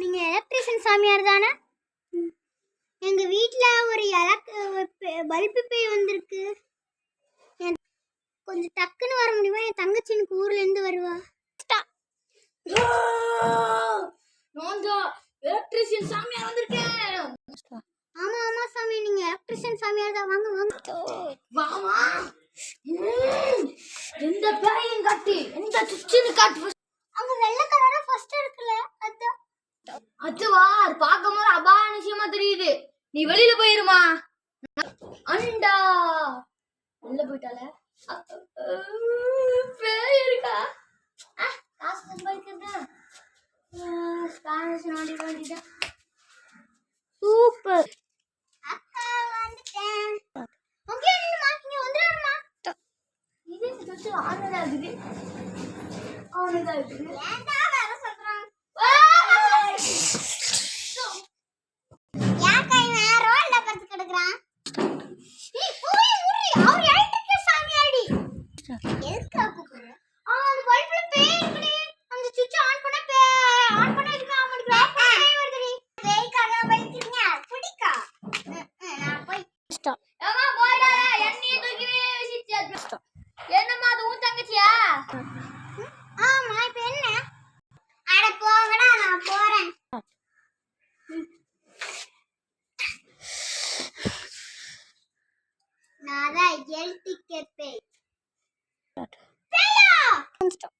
நீங்க எலக்ட்ரிஷியன் சாமியார் தானே? எங்க வீட்ல ஒரு பல்பு பேய் வந்திருக்கு. கொஞ்சம் டக்குன்னு வர முடியுமா? என் தங்கச்சி எனக்கு ஊர்ல இருந்து வருவா. எலக்ட்ரிஷியன் சாமியார் வந்திருக்கேன். ஆமா ஆமா சாமி, நீங்க எலக்ட்ரிஷியன் சாமியார் தான். வாங்க வாங்க வாமா. இந்த பேயும் காட்டி இந்த சுவிட்ச்னு காட்டு. அங்க வெள்ளை கலரா ஃபர்ஸ்ட் இருக்குல, அதுவா? அது பார்க்கும்போது அபாரணியமா தெரியுது. நீ வெளியில போயிருமா. அண்டா வெளில போயிட்டால பேய் இருக்கா? காசு சம்பாதிக்கிறதா? ஸ்பானிஷ் நாடி வேண்டிதான். சூப்பர். அக்கா வந்துட்டேன். ஓகே நீங்க மார்க்கிங் வந்துறமா. இது சுச்சு ஆனதா இருக்குது. ஆனதா இருக்குது. ஏன்டா வர சொல்றான்? யாக்கா இவன் ரோல்ல படுத்து கிடக்குறான். நீ போய் ஊரி அவர் எலக்ட்ரிக் சாமியாடி. எதுக்கு கூப்பிடுற? அந்த பல்புல பேய் இருக்குடி. அந்த சுவிட்ச் ஆன் பண்ண இதுக்கு ஆன் பண்ணிக்கலாம். பேய் வருதுடி. பேய்க்காக வைக்கிறீங்க. புடிக்கா. நான் போய் ஏமா போடா. என்னைய தூக்கி வீசிச்சு. என்னம்மா அது உன் தங்கச்சியா? ஆமா இப்ப என்ன? அட போங்கடா, நான் போறேன். நான் தான் எலக்ட்ரிக் பேய். பேயா? ஸ்டார்ட்.